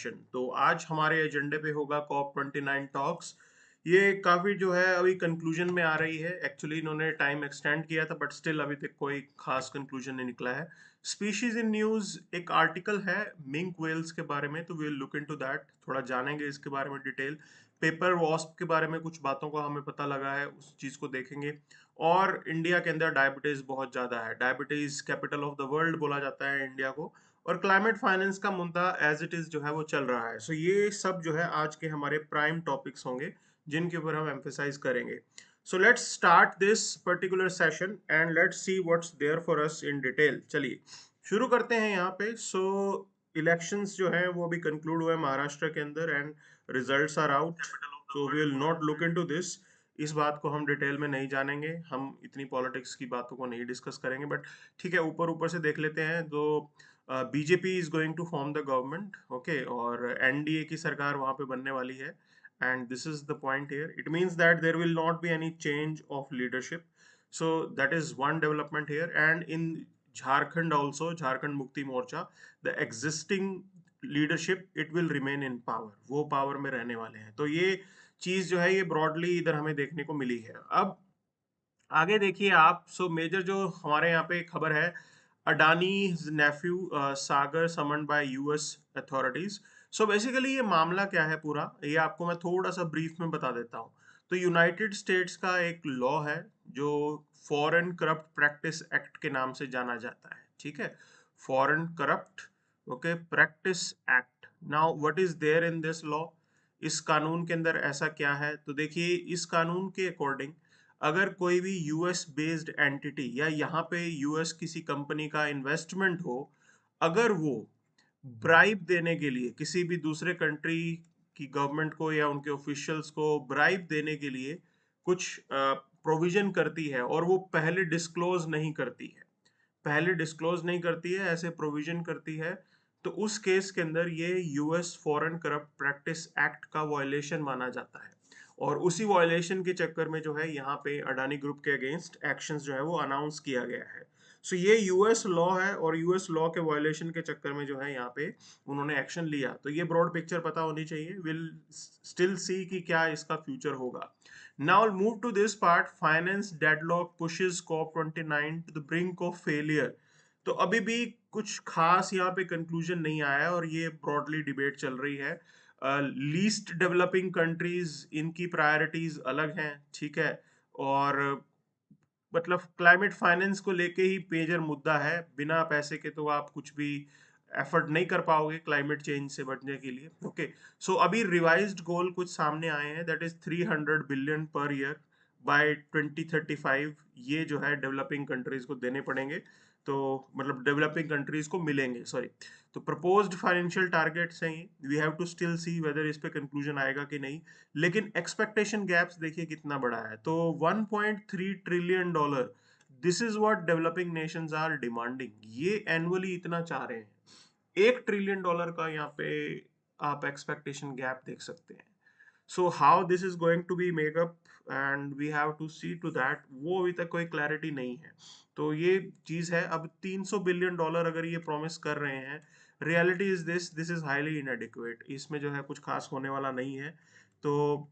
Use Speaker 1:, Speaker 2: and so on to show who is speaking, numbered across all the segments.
Speaker 1: Session. तो आज हमारे एजेंडे पे होगा COP29 टॉक्स। ये काफी जो है अभी कंक्लूजन में आ रही है। एक्चुअली इन्होंने टाइम एक्सटेंड किया था बट स्टिल अभी तक कोई खास कंक्लूजन नहीं निकला है। स्पीशीज इन न्यूज एक आर्टिकल है मिंक वेल्स के बारे में, तो we will look into that, थोड़ा जानेंगे इसके बारे में डिटेल। पेपर वॉस्प के बारे में कुछ बातों का हमें पता लगा है, उस चीज को देखेंगे। और इंडिया के अंदर डायबिटीज बहुत ज्यादा है, diabetes capital of the world बोला जाता है इंडिया को। और क्लाइमेट फाइनेंस का मुद्दा एज इट इज जो है वो चल रहा है। सो ये सब जो है आज के हमारे प्राइम टॉपिक्स होंगे जिनके ऊपर हम एम्फेसाइज करेंगे। So let's start this particular session and let's see what's there for us in detail. चलिए शुरू करते हैं यहाँ पे। सो इलेक्शंस जो है वो अभी कंक्लूड हुए महाराष्ट्र के अंदर and results are out. So we will not look into this. इस बात को हम डिटेल में नहीं जानेंगे, हम इतनी पॉलिटिक्स की बातों को नहीं डिस्कस करेंगे, बट ठीक है ऊपर ऊपर से देख लेते हैं। तो BJP is going to form the government, okay, और एनडीए की सरकार वहां पे बनने वाली है। And this is the point here, it means that there will not be any change of leadership. So that is one development here. And in Jharkhand also, Jharkhand Mukti Morcha, the existing leadership it will remain in power, वो power में रहने वाले हैं। तो ये चीज जो है ये ब्रॉडली इधर हमें देखने को मिली है। अब आगे देखिए आप। सो मेजर जो हमारे यहाँ पे खबर है, Adani nephew Sagar summoned by US authorities. So basically ये मामला क्या है पूरा, ये आपको मैं थोड़ा सा ब्रीफ में बता देता हूँ। तो यूनाइटेड स्टेट्स का एक लॉ है जो फॉरेन करप्ट प्रैक्टिस एक्ट के नाम से जाना जाता है, ठीक है। Foreign corrupt, okay, practice act. Now what is there in this law? इस कानून के अंदर ऐसा क्या है, तो देखिए इस कानून के अकॉर्डिंग अगर कोई भी यूएस बेस्ड एंटिटी या यहाँ पे यूएस किसी कंपनी का इन्वेस्टमेंट हो, अगर वो ब्राइब देने के लिए किसी भी दूसरे कंट्री की गवर्नमेंट को या उनके ऑफिशियल्स को ब्राइब देने के लिए कुछ प्रोविजन करती है और वो पहले डिस्क्लोज नहीं करती है, पहले डिस्क्लोज नहीं करती है, ऐसे प्रोविजन करती है, तो उस केस के अंदर ये US foreign corrupt practice act का वायलेशन माना जाता है। और उसी वायलेशन के चक्कर में जो है यहाँ पे अडानी ग्रुप के अगेंस्ट एक्शंस जो है वो अनाउंस किया गया है। सो ये यूएस लॉ है और यूएस लॉ के वायलेशन के चक्कर में जो है यहाँ पे उन्होंने एक्शन लिया। तो ये ब्रॉड पिक्चर पता होनी चाहिए। विल स्टिल सी कि क्या इसका फ्यूचर होगा। Now I'll move to this part. Finance deadlock pushes COP29 to the brink of failure. तो अभी भी कुछ खास यहाँ पे कंक्लूजन नहीं आया है और ये ब्रॉडली डिबेट चल रही है। लीस्ट डेवलपिंग कंट्रीज, इनकी प्रायोरिटीज अलग हैं, ठीक है। और मतलब क्लाइमेट फाइनेंस को लेके ही मेजर मुद्दा है। बिना पैसे के तो आप कुछ भी एफर्ट नहीं कर पाओगे क्लाइमेट चेंज से बचने के लिए, ओके। सो अभी रिवाइज्ड गोल कुछ सामने आए हैं, that is 300 billion per year by 2035। ये जो है डेवलपिंग कंट्रीज को देने पड़ेंगे, तो मतलब डेवलपिंग कंट्रीज को मिलेंगे, सॉरी। तो प्रपोज्ड फाइनेंशियल टारगेट्स हैं ये, we have to still see whether इस पे कंक्लूजन आएगा कि नहीं। लेकिन एक्सपेक्टेशन गैप्स देखिए कितना बड़ा है। तो 1.3 trillion dollar, this is what developing nations are demanding, ये एनुअली इतना चाह रहे हैं। 1 ट्रिलियन डॉलर का यहाँ पे आप एक्सपेक्टेशन गैप देख सकते हैं। So how this is going to be make up and we have to see to that, वो अभी तक कोई क्लैरिटी नहीं है। तो ये चीज है। अब 300 बिलियन डॉलर अगर ये प्रॉमिस कर रहे हैं, reality is this is highly इनएडिक्वेट, इसमें जो है कुछ खास होने वाला नहीं है। तो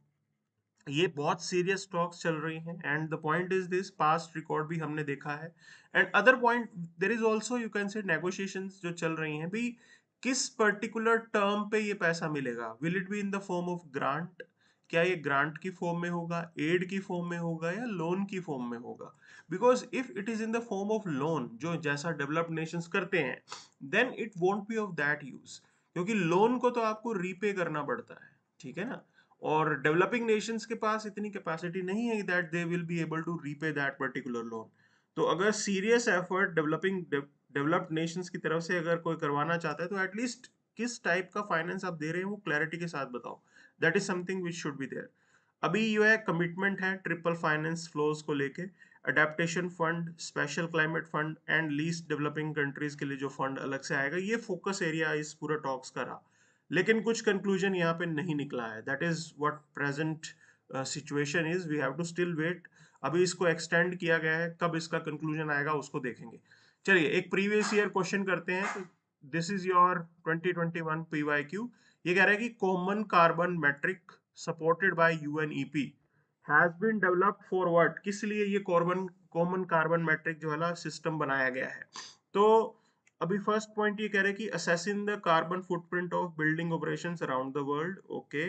Speaker 1: ये बहुत सीरियस टॉक्स चल रही हैं and the point is this, past record भी हमने देखा है। And other point, there is also you can से नेगोशिएशंस जो चल रही हैं भी, किस पर्टिकुलर टर्म पे ये पैसा मिलेगा। Will it be in the form of grant? क्या ये ग्रांट की फॉर्म में होगा, एड की फॉर्म में होगा, या लोन की फॉर्म में होगा? Because if it is in the form of loan, जो जैसा डेवलप्ड नेशंस करते हैं, then it won't be of that use, क्योंकि लोन को तो आपको रीपे करना पड़ता है, ठीक है ना। और डेवलपिंग नेशंस के पास इतनी कैपेसिटी नहीं है that they will be able to repay that particular loan. तो अगर सीरियस एफर्ट डेवलप्ड नेशंस की तरफ से अगर कोई करवाना चाहता है, तो एटलीस्ट किस टाइप का फाइनेंस आप दे रहे हैं वो क्लैरिटी के साथ बताओ। That is something which should be there. अभी ये है कमिटमेंट है ट्रिपल फाइनेंस फ्लोज को लेके, adaptation fund, special climate fund and least developing countries के लिए जो फंड अलग से आएगा, ये फोकस एरिया इस पूरा टॉक्स का रहा। लेकिन कुछ कंक्लूजन यहाँ पे नहीं निकला है। That is what present situation is, we have to still wait. अभी इसको एक्सटेंड किया गया है, कब इसका कंक्लूजन आएगा उसको देखेंगे। चलिए एक प्रीवियस ईयर क्वेश्चन करते हैं। तो दिस इज योर 2021 PYQ। ये कह रहा है कि common carbon metric supported by UNEP has been developed for what, किस लिए ये कॉमन कार्बन मैट्रिक जो है ना सिस्टम बनाया गया है। तो अभी फर्स्ट पॉइंट ये कह रहे हैं कि assessing the carbon footprint of building operations around the world. Okay,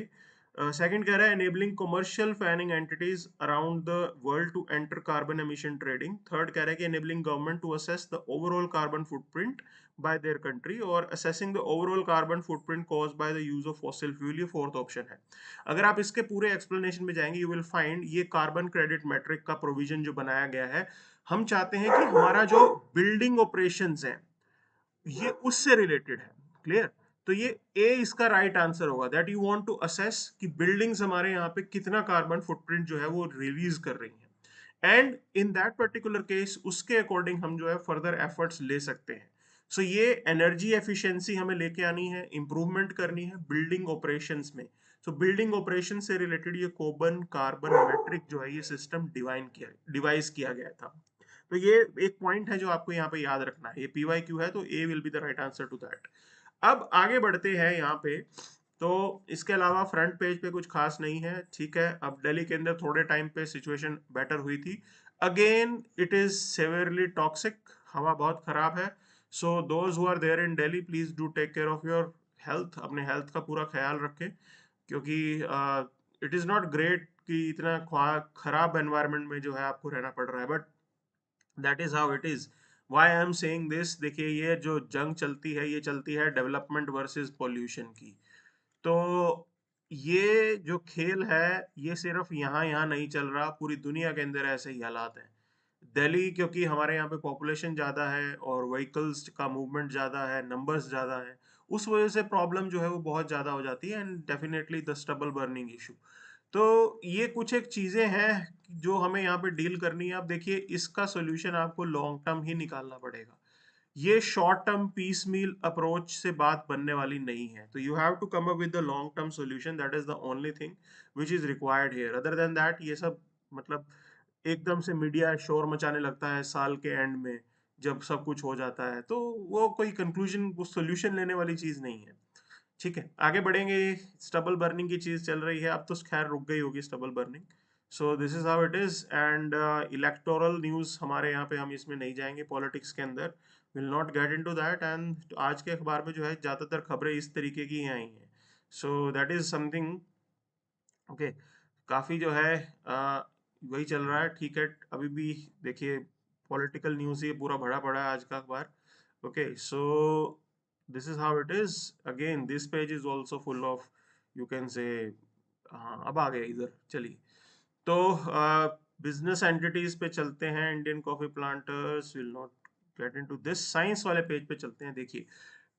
Speaker 1: second कह रहा है enabling commercial financing entities around the world to enter carbon emission trading. Third कह रहा है कि enabling government to assess the overall carbon footprint by their country और assessing the overall carbon footprint caused by the use of fossil fuel, ये fourth option है। अगर आप इसके पूरे एक्सप्लेनेशन में जाएंगे यू विल फाइंड ये कार्बन क्रेडिट मैट्रिक का प्रोविजन जो बनाया गया है, हम चाहते हैं कि हमारा जो बिल्डिंग ऑपरेशंस है ये उससे रिलेटेड है। क्लियर? तो ये ए इसका राइट आंसर होगा, that you want to assess कि बिल्डिंग्स हमारे यहाँ पे कितना कार्बन फुटप्रिंट जो है वो रिलीज कर रही हैं, and in that particular case उसके अकॉर्डिंग हम जो है फर्दर एफर्ट्स ले सकते हैं। सो ये एनर्जी एफिशिएंसी हमें लेके आनी है, इंप्रूवमेंट करनी है बिल्डिंग ऑपरेशंस में। सो बिल्डिंग ऑपरेशन से रिलेटेड ये कोबन कार्बन मैट्रिक जो है ये सिस्टम डिवाइस किया गया था। तो ये एक पॉइंट है जो आपको यहाँ पे याद रखना है, ये पीवाईक्यू है तो A will be the right answer to that. अब आगे बढ़ते हैं यहाँ पे। तो इसके अलावा फ्रंट पेज पे कुछ खास नहीं है, ठीक है। अब दिल्ली के अंदर थोड़े टाइम पे सिचुएशन बेटर हुई थी, again it is severely toxic, हवा बहुत खराब है। So those who are there in Delhi please do take care of your health, अपने हेल्थ का पूरा ख्याल रखें, क्योंकि इट इज नॉट ग्रेट कि इतना खराब एनवायरनमेंट में जो है आपको रहना पड़ रहा है, but that is how it is. Why I am saying this, देखिए ये जो जंग चलती है ये चलती है डेवलपमेंट वर्सेस पॉल्यूशन की। तो ये जो खेल है ये सिर्फ यहाँ यहाँ नहीं चल रहा, पूरी दुनिया के अंदर ऐसे ही हालात हैं। दिल्ली क्योंकि हमारे यहाँ पे पॉपुलेशन ज़्यादा है और व्हीकल्स का मूवमेंट ज़्यादा है, नंबर्स ज़्यादा है, उस वजह से प्रॉब्लम जो है वो बहुत ज़्यादा हो जाती है, and definitely the stubble burning issue. तो ये कुछ एक चीज़ें हैं जो हमें यहाँ पे डील करनी है। अब देखिए इसका सोल्यूशन आपको लॉन्ग टर्म ही निकालना पड़ेगा, ये short term piecemeal approach से बात बनने वाली नहीं है। तो you have to come up with the long term solution, that is the only thing which is required here. Other than that ये सब मतलब एकदम से मीडिया शोर मचाने लगता है साल के एंड में जब सब कुछ हो जाता है, तो वो कोई कंक्लूजन, वो सोल्यूशन लेने वाली चीज नहीं है। ठीक है, आगे बढ़ेंगे। स्टबल बर्निंग की चीज चल रही है, अब तो खैर रुक गई होगी stubble burning. So this is how it is, and electoral news हमारे यहाँ पे हम इसमें नहीं जाएंगे, पॉलिटिक्स के अंदर will not get into that. And आज के अखबार में जो है ज्यादातर खबरें इस तरीके की ही आई हैं, सो दैट इज समथिंग। ओके, काफी जो है वही चल रहा है, ठीक है। अभी भी देखिए पॉलिटिकल न्यूज़ ये पूरा भरा पड़ा है आज का अखबार। Okay, so this is how it is. Again this page is also full of, you can से, हाँ अब आ गए इधर, चलिए। तो बिजनेस एंटिटीज पे चलते हैं, Indian coffee planters will not get into this. Science वाले पेज पे चलते हैं। देखिए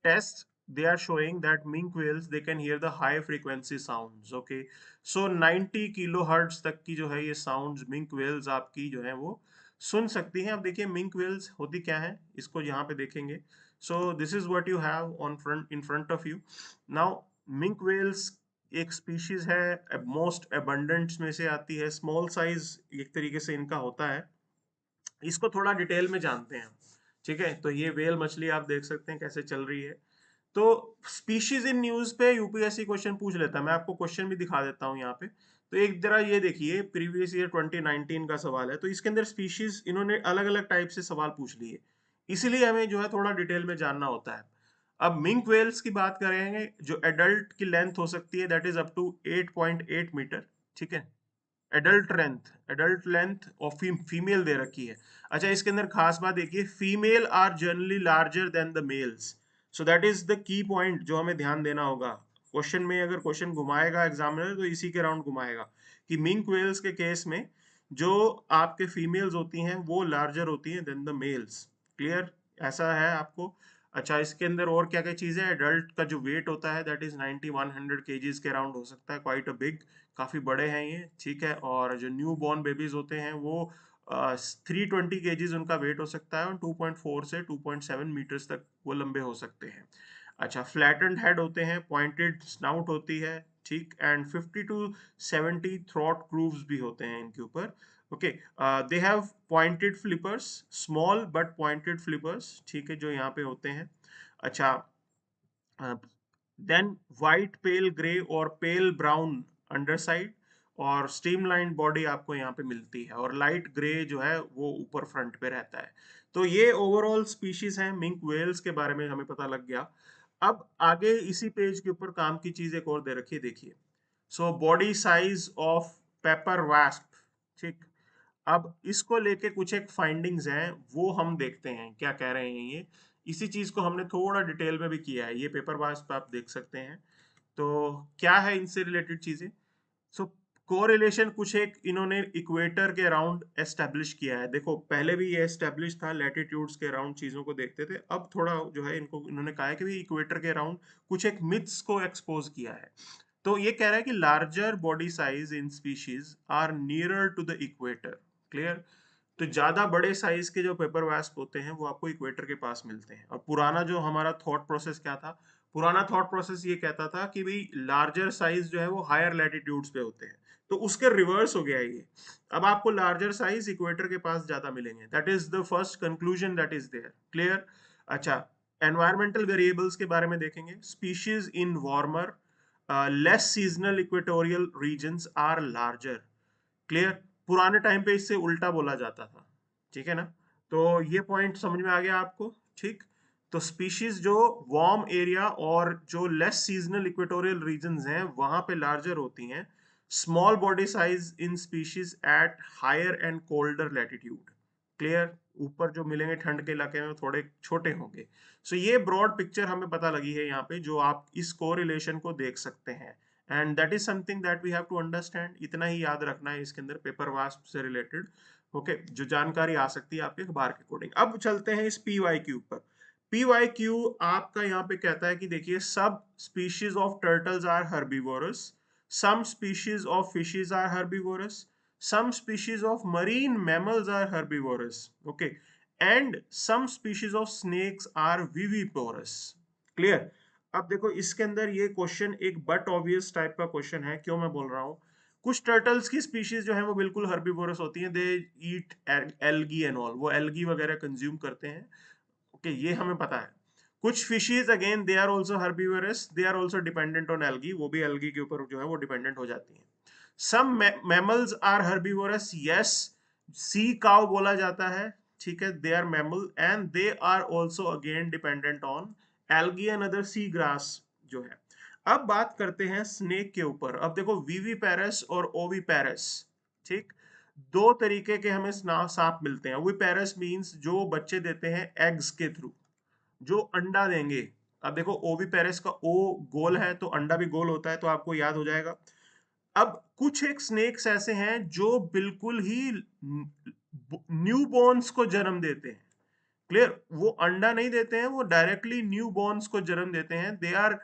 Speaker 1: tests, they are showing that mink whales they can hear the high frequency sounds. Okay, so 90 kilohertz तक की जो है ये sounds mink whales आपकी जो है वो सुन सकती हैं। अब देखिए mink whales होती क्या है, इसको यहाँ पे देखेंगे। so this is what you have on front, in front of you now। mink whales एक स्पीशीज है, मोस्ट abundant में से आती है, स्मॉल साइज एक तरीके से इनका होता है। इसको थोड़ा डिटेल में जानते हैं हम, ठीक है। तो ये वेल मछली आप देख सकते हैं कैसे चल रही है। तो स्पीशीज इन न्यूज पे यूपीएससी क्वेश्चन पूछ लेता है, मैं आपको क्वेश्चन भी दिखा देता हूँ यहाँ पे। तो एक जरा ये देखिए, प्रीवियस ईयर 2019 का सवाल है, तो इसके अंदर स्पीशीज इन्होंने अलग अलग टाइप से सवाल पूछ लिए, इसीलिए हमें जो है थोड़ा डिटेल में जानना होता है। अब मिंक वेल्स की बात करेंगे, जो एडल्ट की लेंथ हो सकती है that is up to 8.8 metre, ठीक है। एडल्ट लेंथ और फीमेल दे रखी है। अच्छा, इसके अंदर खास बात देखिए, female are generally larger than the males. So that is the key point जो हमें ध्यान देना होगा। क्वेश्चन में अगर क्वेश्चन घुमाएगा एग्जामिनर तो इसी के राउंड घुमाएगा कि मिंक वेल्स के केस में जो आपके फीमेल्स होती हैं वो लार्जर होती हैं देन द मेल्स। क्लियर? ऐसा है आपको। अच्छा, इसके अंदर और क्या क्या चीज़ है, एडल्ट का जो वेट होता है दैट इज 90-100 केजीज के अराउंड हो सकता है, क्वाइट अ बिग, काफ़ी बड़े हैं ये, ठीक है। और जो न्यू बॉर्न बेबीज होते हैं वो 320 केजीज उनका वेट हो सकता है, और 2.4 से 2.7 मीटर्स तक वो लंबे हो सकते हैं। अच्छा, फ्लैटेंड हेड होते हैं, पॉइंटेड स्नाउट होती है, ठीक, एंड 50 to 70 थ्रॉट ग्रूव्स भी होते हैं इनके ऊपर। Okay, they have pointed flippers, small but pointed flippers, ठीक है, जो यहाँ पे होते हैं। अच्छा, देन व्हाइट पेल ग्रे और पेल ब्राउन अंडरसाइड, और स्ट्रीमलाइन बॉडी आपको यहाँ पे मिलती है, और लाइट ग्रे जो है वो ऊपर फ्रंट पे रहता है। तो ये ओवरऑल स्पीशीज हैं मिंक वेल्स के बारे में हमें पता लग गया। अब आगे इसी पेज के ऊपर काम की चीज एक और दे रखी है, देखिए। So body size of paper wasp, ठीक। अब इसको लेके कुछ एक फाइंडिंग्स हैं, वो हम देखते हैं क्या कह रहे हैं ये। इसी चीज को हमने थोड़ा डिटेल में भी किया है, ये पेपर वास्प आप देख सकते हैं। तो क्या है इनसे रिलेटेड चीजें। सो कोरिलेशन कुछ एक इन्होंने इक्वेटर के अराउंड एस्टेब्लिश किया है। देखो पहले भी ये एस्टेब्लिश था, लैटिट्यूड्स के अराउंड चीजों को देखते थे, अब थोड़ा जो है इनको इन्होंने कहा है कि भी इक्वेटर के अराउंड कुछ एक मिथ्स को एक्सपोज किया है। तो ये कह रहा है कि larger body size in species are nearer to the equator. Clear. तो ज्यादा बड़े साइज के जो पेपर वास्प होते हैं वो आपको इक्वेटर के पास मिलते हैं। और पुराना जो हमारा थॉट प्रोसेस क्या था, पुराना थॉट प्रोसेस ये कहता था कि भाई लार्जर साइज जो है वो हायर लैटिट्यूड्स पे होते हैं। तो उसके रिवर्स हो गया ये, अब आपको लार्जर साइज इक्वेटर के पास ज्यादा मिलेंगे। That is the first conclusion that is there. Clear. अच्छा, एनवायरमेंटल वेरिएबल्स के बारे में देखेंगे। Species in warmer less seasonal equatorial regions are larger. Clear. पुराने टाइम पे इससे उल्टा बोला जाता था, ठीक है ना। तो ये पॉइंट समझ में आ गया आपको, ठीक। तो स्पीशीज जो वार्म एरिया और जो लेस सीजनल इक्वेटोरियल रीजन्स हैं वहां पे लार्जर होती हैं। Small body size in species at higher and colder latitude. Clear. ऊपर जो मिलेंगे ठंड के इलाके में थोड़े छोटे होंगे। सो ये ब्रॉड पिक्चर हमें पता लगी है यहाँ पे, जो आप इस कोरिलेशन को देख सकते हैं। And that is something that we have to understand. इतना ही याद रखना है इसके अंदर पेपर वास्प से रिलेटेड। ओके, जो जानकारी आ सकती है आपके अखबार के अकॉर्डिंग। अब चलते हैं इस PYQ पर। PYQ आपका यहाँ पे कहता है कि देखिए, सब species of turtles are herbivorous, some species of fishes are herbivorous, some species of marine mammals are herbivorous, okay, and some species of snakes are viviparous. Clear। अब देखो इसके अंदर ये क्वेश्चन एक बट ऑब्वियस टाइप का question है। क्यों मैं बोल रहा हूँ, कुछ टर्टल्स की स्पीशीज जो है वो बिल्कुल हर्बीवोरस होती हैं, they eat algae and all, वो एल्गी वगैरह कंज्यूम करते हैं। ओके, ये हमें पता है। कुछ fishes again they are also herbivorous, they are also dependent on algae, वो भी एल्गी के ऊपर जो है वो डिपेंडेंट हो जाती हैं। Some mammals are herbivorous, yes. Sea cow बोला जाता है, ठीक है, they are mammal and they are also again dependent on algae and other sea grass जो है। अब बात करते हैं स्नेक के ऊपर। अब देखो वीवीपैरस और ओवीपैरस, ठीक। दो तरीके के हमें सांप मिलते हैं। ओवीपैरस मींस जो बच्चे देते हैं एग्स के थ्रू, जो अंडा देंगे। अब देखो ओवीपैरस का ओ गोल है तो अंडा भी गोल होता है, तो आपको याद हो जाएगा। अब कुछ एक स्नेक्स ऐसे हैं जो बिल्कुल ही न्यू बॉर्न्स को जन्म देते हैं। क्लियर। वो अंडा नहीं देते हैं, वो डायरेक्टली न्यू बॉर्न्स को जन्म देते हैं। They are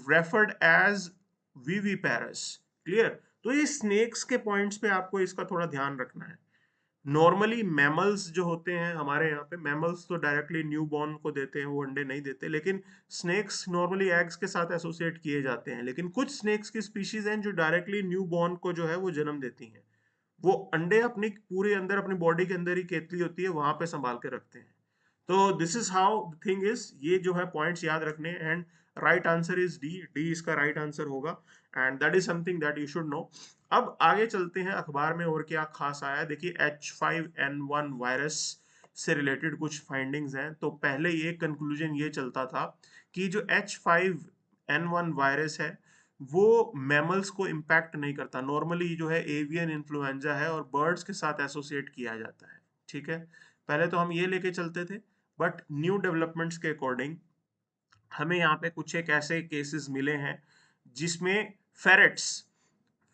Speaker 1: referred as viviparous. Clear. तो ये स्नेक्स के पॉइंट्स पे आपको इसका थोड़ा ध्यान रखना है। नॉर्मली मैमल्स जो होते हैं हमारे यहाँ पे, मैमल्स तो डायरेक्टली न्यू बॉर्न को देते हैं, वो अंडे नहीं देते। लेकिन स्नेक्स नॉर्मली एग्स के साथ एसोसिएट किए जाते हैं। लेकिन कुछ स्नेक्स की स्पीशीज हैं जो डायरेक्टली न्यू बॉर्न को जो है वो जन्म देती हैं। वो अंडे अपनी पूरे अंदर, अपनी बॉडी के अंदर ही केतली होती है वहां पे संभाल के रखते हैं। तो this is how thing is, ये जो है पॉइंट्स याद रखने। And right answer is D, D इसका राइट आंसर होगा। And that is something that you should know. अब आगे चलते हैं, अखबार में और क्या खास आया है। देखिए H5N1 वायरस से रिलेटेड कुछ फाइंडिंग्स हैं। तो पहले ये कंक्लूजन ये चलता था कि जो H5N1 वायरस है वो मैमल्स को इम्पैक्ट नहीं करता। नॉर्मली जो है एवियन इन्फ्लुएंजा है और बर्ड्स के साथ एसोसिएट किया जाता है, ठीक है। पहले तो हम ये लेके चलते थे, बट न्यू डेवलपमेंट्स के अकॉर्डिंग हमें यहाँ पे कुछ एक ऐसे केसेस मिले हैं जिसमें फेरेट्स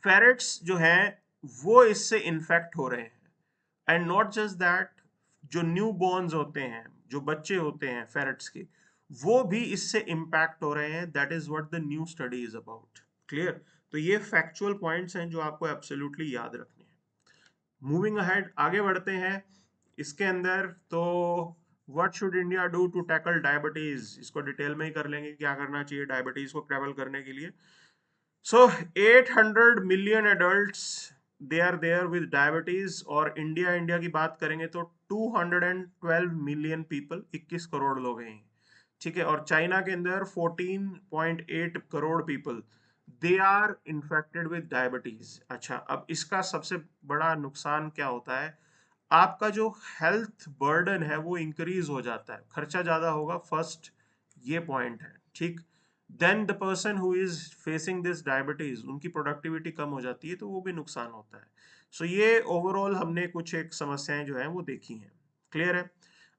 Speaker 1: फेरेट्स जो हैं वो इससे इन्फेक्ट हो रहे हैं। एंड नॉट जस्ट दैट, जो न्यू बॉर्न्स होते हैं, जो बच्चे होते हैं फेरेट्स के, वो भी इससे इम्पैक्ट हो रहे हैं। That is what the new study is about. Clear. तो ये फैक्चुअल पॉइंट्स हैं जो आपको एब्सोल्युटली याद रखने हैं। मूविंग अहेड, आगे बढ़ते हैं इसके अंदर। तो what should India do to tackle diabetes, इसको डिटेल में ही कर लेंगे, क्या करना चाहिए डायबिटीज को ट्रैवल करने के लिए। So 800 million adults they are there with diabetes, और इंडिया की बात करेंगे तो 212 मिलियन पीपल, 21 करोड़ लोग हैं। ठीक है, और चाइना के अंदर 14.8 crore people they are infected with diabetes. अच्छा, अब इसका सबसे बड़ा नुकसान क्या होता है, आपका जो हेल्थ बर्डन है वो इंक्रीज हो जाता है, खर्चा ज्यादा होगा, फर्स्ट ये पॉइंट है, ठीक। Then the person who is facing this diabetes, उनकी प्रोडक्टिविटी कम हो जाती है, तो वो भी नुकसान होता है। सो ये ओवरऑल हमने कुछ एक समस्याएं जो है वो देखी हैं। क्लियर है?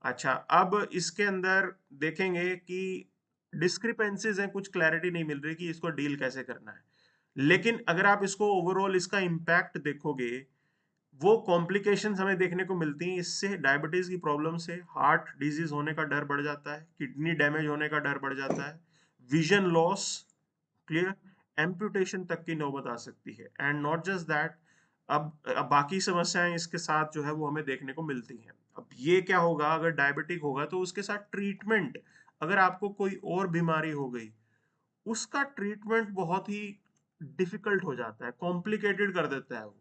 Speaker 1: अच्छा, अब इसके अंदर देखेंगे कि डिस्क्रिपेंसीज हैं, कुछ क्लैरिटी नहीं मिल रही कि इसको डील कैसे करना है। लेकिन अगर आप इसको ओवरऑल इसका इम्पैक्ट देखोगे, वो कॉम्प्लिकेशंस हमें देखने को मिलती हैं इससे, डायबिटीज की प्रॉब्लम से हार्ट डिजीज होने का डर बढ़ जाता है, किडनी डैमेज होने का डर बढ़ जाता है, विजन लॉस, क्लियर, एम्पुटेशन तक की नौबत आ सकती है। एंड नॉट जस्ट दैट, अब बाकी समस्याएं इसके साथ जो है वो हमें देखने को मिलती हैं। अब ये क्या होगा, अगर डायबिटिक होगा तो उसके साथ ट्रीटमेंट, अगर आपको कोई और बीमारी हो गई, उसका ट्रीटमेंट बहुत ही डिफिकल्ट हो जाता है, कॉम्प्लिकेटेड कर देता है वो,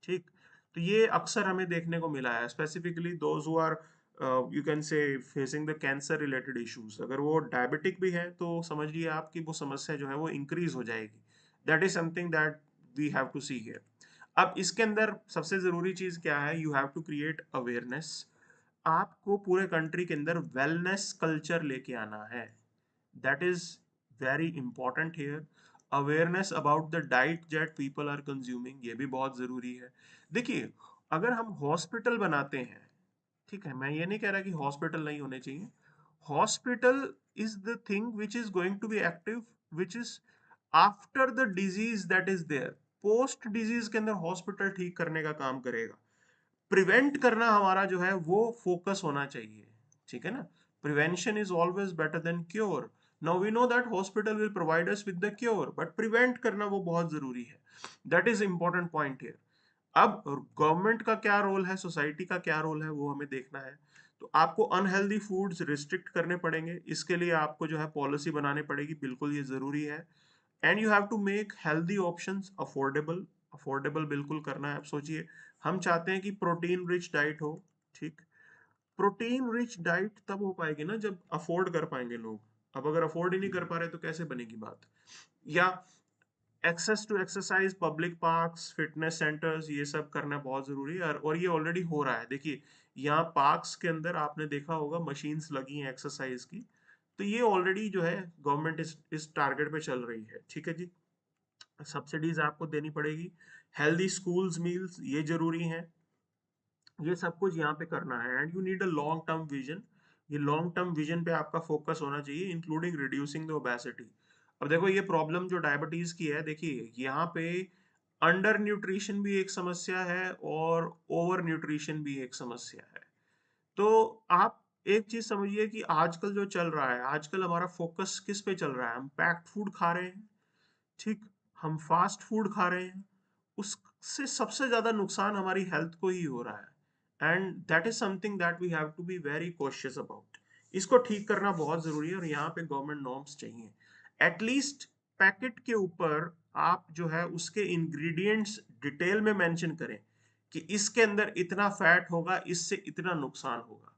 Speaker 1: ठीक। तो ये अक्सर हमें देखने को मिला है, specifically those who are you can say facing the cancer related issues, अगर वो डायबिटिक भी है तो समझिए आपकी वो समस्या जो है वो इंक्रीज हो जाएगी। That is something that we have to see here. अब इसके अंदर सबसे जरूरी चीज क्या है, you have to create awareness. आपको पूरे कंट्री के अंदर वेलनेस कल्चर लेके आना है, that is very important here. Awareness about the diet that people are consuming, ये भी बहुत जरूरी है। देखिए, अगर हम हॉस्पिटल बनाते हैं, ठीक है, मैं ये नहीं कह रहा कि हॉस्पिटल नहीं होने चाहिए, hospital is the thing which is going to be active, which is after the disease that is there, post disease के अंदर हॉस्पिटल ठीक करने का काम करेगा। प्रिवेंट करना हमारा जो है वो फोकस होना चाहिए, ठीक है ना। Prevention is always better than cure. Now we know that hospital will provide us with the cure, but prevent करना वो बहुत जरूरी है। That is important point here. अब गवर्नमेंट का क्या रोल है, सोसाइटी का क्या रोल है, वो हमें देखना है। तो आपको अनहेल्दी फूड्स रिस्ट्रिक्ट करने पड़ेंगे, इसके लिए आपको जो है पॉलिसी बनानी पड़ेगी, बिल्कुल ये जरूरी है। And you have to make healthy options affordable. Affordable बिल्कुल करना है। आप सोचिए, हम चाहते हैं कि प्रोटीन रिच डाइट हो, ठीक। प्रोटीन रिच डाइट तब हो पाएगी ना जब अफोर्ड कर पाएंगे लोग। अब अगर अफोर्ड ही नहीं कर पा रहे तो कैसे बनेगी बात। या access to exercise, public parks, fitness centres, ये सब करना बहुत जरूरी है, और ये ऑलरेडी हो रहा है। देखिए, यहाँ पार्क्स के अंदर आपने देखा होगा मशीन्स लगी हैं एक्सरसाइज की, तो ये ऑलरेडी जो है गवर्नमेंट इस टारगेट पे चल रही है, ठीक है जी। सब्सिडीज आपको देनी पड़ेगी, हेल्दी स्कूल्स मील्स ये जरूरी हैं, ये सब कुछ यहाँ पे करना है। And you need a long term vision, ये लॉन्ग टर्म विजन पे आपका फोकस होना चाहिए, इंक्लूडिंग रिड्यूसिंग द ओबेसिटी। अब देखो, ये प्रॉब्लम जो डायबिटीज की है, देखिए यहाँ पे अंडर न्यूट्रिशन भी एक समस्या है और ओवर न्यूट्रिशन भी एक समस्या है। तो आप एक चीज समझिए कि आजकल जो चल रहा है, आजकल हमारा फोकस किस पे चल रहा है, हम पैक्ड फूड खा रहे हैं, ठीक, हम फास्ट फूड खा रहे हैं, उससे सबसे ज्यादा नुकसान हमारी हेल्थ को ही हो रहा है। And that is something that we have to be very cautious about. इसको ठीक करना बहुत जरूरी है, और यहाँ पे गवर्नमेंट नॉर्म्स चाहिए। एटलीस्ट पैकेट के ऊपर आप जो है उसके इंग्रेडिएंट्स डिटेल में मेंशन करें कि इसके अंदर इतना फैट होगा, इससे इतना नुकसान होगा।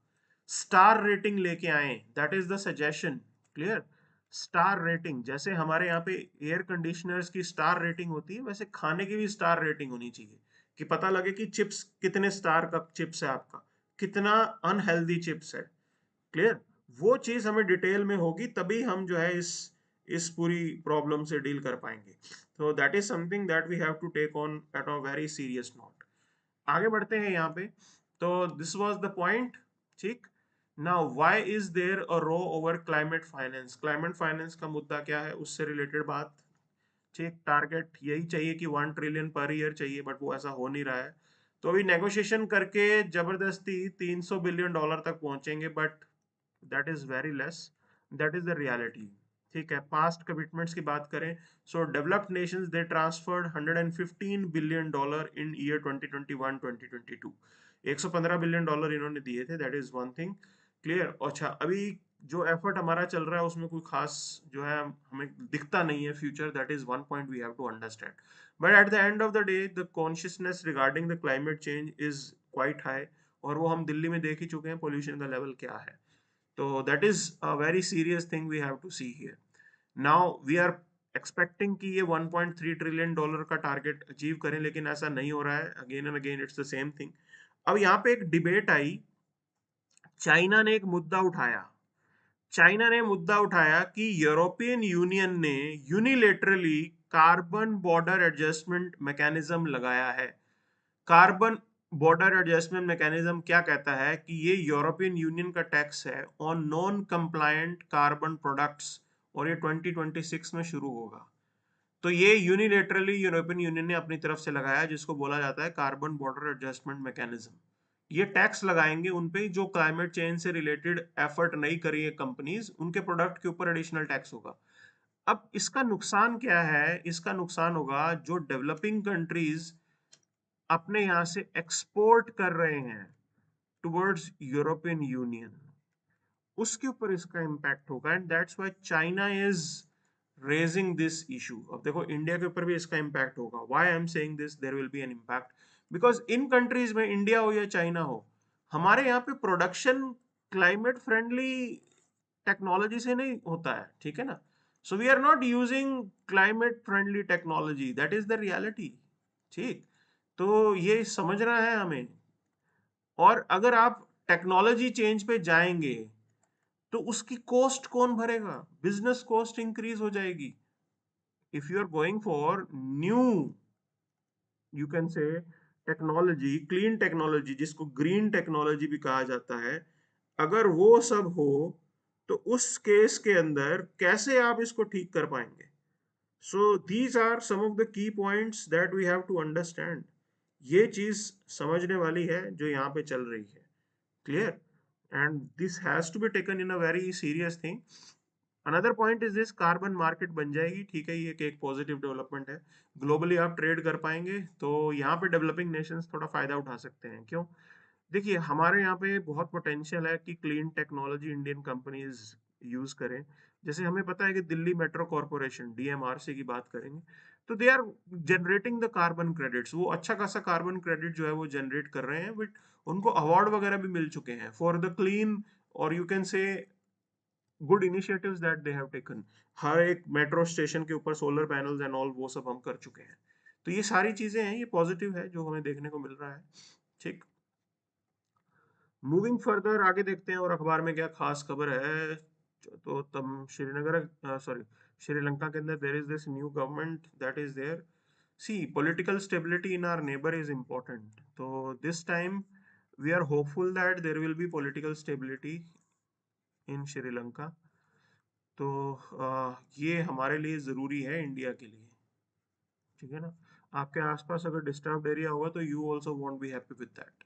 Speaker 1: स्टार रेटिंग लेके आए, that is the suggestion. Clear? Star rating, जैसे हमारे यहाँ पे एयर कंडीशनर्स की स्टार रेटिंग होती है, वैसे खाने की भी स्टार रेटिंग होनी चाहिए, कि पता लगे कि चिप्स कितने स्टार का चिप्स है आपका, कितना अनहेल्दी चिप्स है। क्लियर? वो चीज हमें डिटेल में होगी, तभी हम जो है इस पूरी प्रॉब्लम से डील कर पाएंगे। तो that is something that we have to take on at a very serious note. आगे बढ़ते हैं यहाँ पे। तो दिस वाज द पॉइंट, ठीक। Now why is there a row over climate finance, climate finance का मुद्दा क्या है, उससे रिलेटेड बात, ठीक। टारगेट यही चाहिए कि 1 ट्रिलियन पर ईयर चाहिए, बट वो ऐसा हो नहीं रहा है। तो अभी नेगोशिएशन करके जबरदस्ती $300 बिलियन तक पहुंचेंगे, but that is very less, that is the reality. ठीक है, पास्ट कमिटमेंट्स की बात करें, so developed nations they transferred $115 billion in year 2021-2022। $115 billion इन्होंने दिए थे, that is one thing. Clear? अच्छा, अभी जो एफर्ट हमारा चल रहा है उसमें कोई खास जो है हमें दिखता नहीं है future, that is one point we have to understand. But at the end of the day the consciousness regarding the climate change is quite high, और वो हम दिल्ली में देख ही चुके हैं पोल्यूशन का लेवल क्या है, तो that is a very serious thing we have to see here. Now we are expecting कि ये 1.3 ट्रिलियन डॉलर का टारगेट अचीव करें, लेकिन ऐसा नहीं हो रहा है. Again and again it's the same thing. अब यहाँ पे एक डिबेट आई. चाइना ने एक मुद्दा उठाया. चाइना ने मुद्दा उठाया कि यूरोपियन यूनियन ने unilaterally carbon border adjustment mechanism लगाया है. कार्बन बॉर्डर एडजस्टमेंट मैकेनिज्म क्या कहता है कि ये यूरोपियन यूनियन का टैक्स है on non compliant carbon products, और ये 2026 में शुरू होगा. तो ये यूनिलेटरली यूरोपियन यूनियन ने अपनी तरफ से लगाया, जिसको बोला जाता है कार्बन बॉर्डर एडजस्टमेंट मैकेनिज्म. ये टैक्स लगाएंगे उन पे जो क्लाइमेट चेंज से रिलेटेड एफर्ट नहीं करी है कंपनीज, उनके प्रोडक्ट के ऊपर एडिशनल टैक्स होगा. अब इसका नुकसान क्या है? इसका नुकसान होगा जो डेवलपिंग कंट्रीज अपने यहाँ से एक्सपोर्ट कर रहे हैं टुवर्ड्स यूरोपियन यूनियन, उसके ऊपर इसका इम्पैक्ट होगा. And that's why China is raising this issue. अब देखो इंडिया के ऊपर भी इसका इम्पैक्ट होगा. Why I am saying this, there will be an impact, because in countries में, इंडिया हो या चाइना हो, हमारे यहाँ पे प्रोडक्शन क्लाइमेट फ्रेंडली टेक्नोलॉजी से नहीं होता है. ठीक है ना? So we are not using climate friendly technology, that is the reality. ठीक. तो ये समझना है हमें. और अगर आप टेक्नोलॉजी चेंज पे जाएंगे तो उसकी कॉस्ट कौन भरेगा? बिजनेस कॉस्ट इंक्रीज हो जाएगी. If you are going for new, you can say technology, clean technology, जिसको ग्रीन टेक्नोलॉजी भी कहा जाता है, अगर वो सब हो तो उस केस के अंदर कैसे आप इसको ठीक कर पाएंगे? So these are some of the key points that we have to understand. ये चीज समझने वाली है जो यहाँ पे चल रही है. Clear? And this has to be taken in a very serious thing. Another point is this, carbon market बन जाएगी. ठीक है, ये एक पॉजिटिव डेवलपमेंट है. ग्लोबली आप ट्रेड कर पाएंगे, तो यहाँ पे डेवलपिंग नेशंस थोड़ा फायदा उठा सकते हैं. क्यों? देखिए हमारे यहाँ पे बहुत पोटेंशियल है कि clean technology Indian companies use करें. जैसे हमें पता है कि दिल्ली मेट्रो कॉरपोरेशन, डीएमआरसी की बात करेंगे, तो they are generating the carbon credits. वो अच्छा खासा कार्बन क्रेडिट जो है वो जनरेट कर रहे हैं. बट उनको अवार्ड वगैरह भी मिल चुके हैं फॉर द क्लीन, और you can say good initiatives that they have taken. हर एक मेट्रो स्टेशन के ऊपर सोलर पैनल्स एंड ऑल, वो सब हम कर चुके हैं. तो ये सारी चीजें हैं, ये पॉजिटिव है जो हमें देखने को मिल रहा है. ठीक. मूविंग फर्दर, आगे देखते हैं और अखबार में क्या खास खबर है. तो तम श्रीनगर, सॉरी, श्रीलंका के अंदर there is this new government that is there. See, political stability in our neighbour is important. तो this time we are hopeful that there will be political stability in Sri Lanka. तो ये हमारे लिए ज़रूरी है, इंडिया के लिए. ठीक है ना? आपके आसपास अगर डिस्टर्ब्ड एरिया होगा तो you also want be happy with that.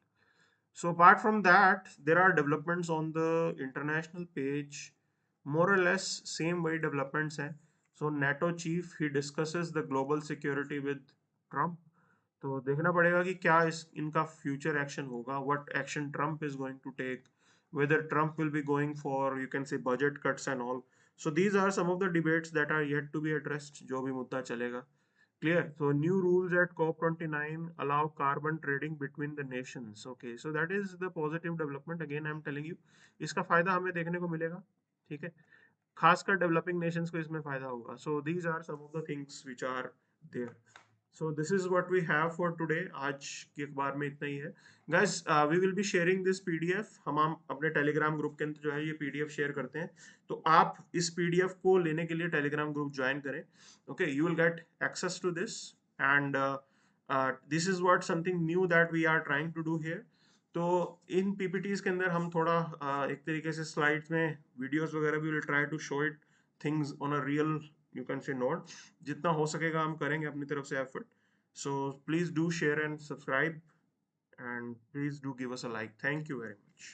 Speaker 1: So apart from that, there are developments on the international page, more or less same way developments हैं. So NATO chief he discusses the global security with Trump. तो देखना पड़ेगा कि क्या इस इनका future action होगा, what action Trump is going to take, whether Trump will be going for, you can say, budget cuts and all. So these are some of the debates that are yet to be addressed, जो भी मुद्दा चलेगा. Clear. So new rules at COP29 allow carbon trading between the nations. Okay, so that is the positive development. Again, I'm telling you, इसका फायदा हमें देखने को मिलेगा. ठीक है, खासकर डेवलपिंग नेशंस को इसमें फायदा होगा. So these are some of the things which are there. So this is what we have for today. आज की अखबार में इतना ही है. Guys, we will be sharing this PDF. हम अपने टेलीग्राम ग्रुप के अंदर जो है ये PDF शेयर करते हैं. तो आप इस PDF को लेने के लिए टेलीग्राम ग्रुप ज्वाइन करें. Okay, you will get access to this, and this is what something new that we are trying to do here. तो इन PPTs के अंदर हम थोड़ा एक तरीके से स्लाइड्स में वीडियोस वगैरह भी will try to show it things on a real, you can say, note. जितना हो सकेगा हम करेंगे अपनी तरफ से effort. So please do share and subscribe, and please do give us a like. Thank you very much.